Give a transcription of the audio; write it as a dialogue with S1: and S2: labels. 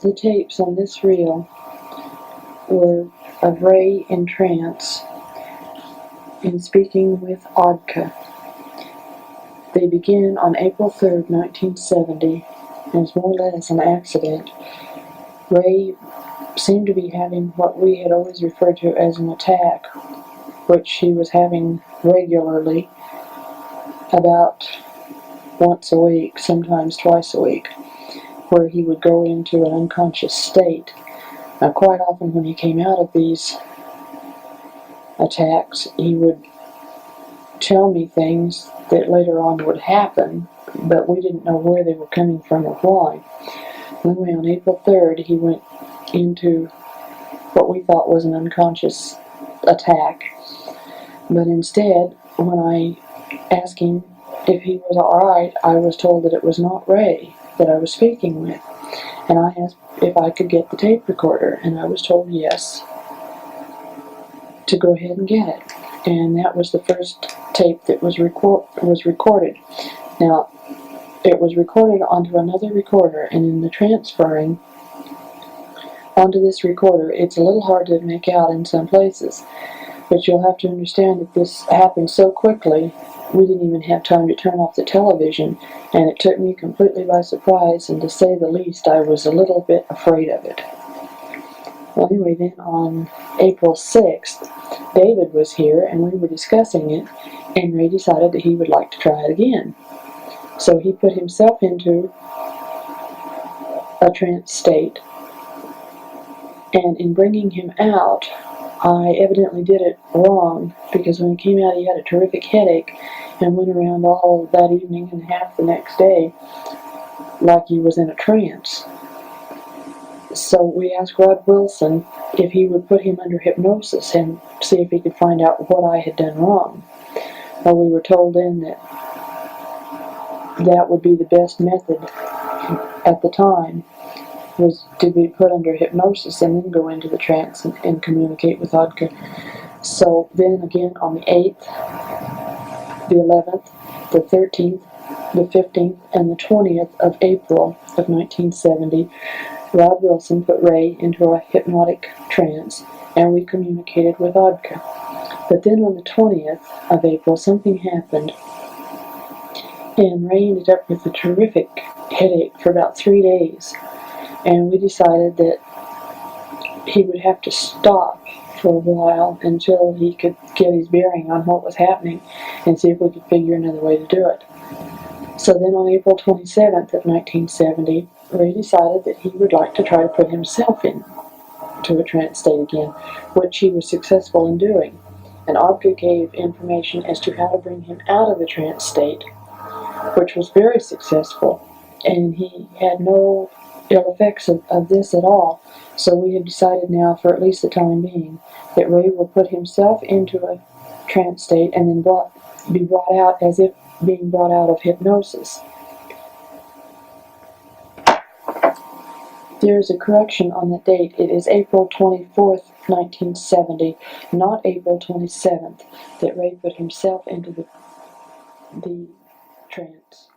S1: The tapes on this reel were of Ray in trance and speaking with Odka. They begin on April 3rd, 1970, and it's more or less an accident. Ray seemed to be having what we had always referred to as an attack, which he was having regularly, about once a week, sometimes twice a week, where he would go into an unconscious state. Now, quite often when he came out of these attacks, he would tell me things that later on would happen, but we didn't know where they were coming from or why. Anyway, on April 3rd, he went into what we thought was an unconscious attack, but instead, when I asked him if he was alright, I was told that it was not Ray that I was speaking with, and I asked if I could get the tape recorder, and I was told yes, to go ahead and get it. And that was the first tape that was recorded. Now, it was recorded onto another recorder, and in the transferring onto this recorder, it's a little hard to make out in some places, but you'll have to understand that this happened so quickly, we didn't even have time to turn off the television, and it took me completely by surprise, and to say the least, I was a little bit afraid of it. Well, anyway, then on April 6th, David was here, and we were discussing it, and Ray decided that he would like to try it again. So he put himself into a trance state, and in bringing him out, I evidently did it wrong, because when he came out he had a terrific headache and went around all that evening and half the next day like he was in a trance. So we asked Rod Wilson if he would put him under hypnosis and see if he could find out what I had done wrong. Well, we were told then that that would be the best method at the time, was to be put under hypnosis and then go into the trance and communicate with Odka. So then again on the 8th, the 11th, the 13th, the 15th, and the 20th of April of 1970, Rod Wilson put Ray into a hypnotic trance, and we communicated with Odka. But then on the 20th of April, something happened, and Ray ended up with a terrific headache for about 3 days. And we decided that he would have to stop for a while until he could get his bearing on what was happening and see if we could figure another way to do it. So then on April 27th of 1970, Ray decided that he would like to try to put himself into a trance state again, which he was successful in doing. And Odka gave information as to how to bring him out of the trance state, which was very successful, and he had no ill effects of this at all. So we have decided now, for at least the time being, that Ray will put himself into a trance state and then be brought out as if being brought out of hypnosis. There is a correction on the date. It is April 24th, 1970, not April 27th, that Ray put himself into the trance.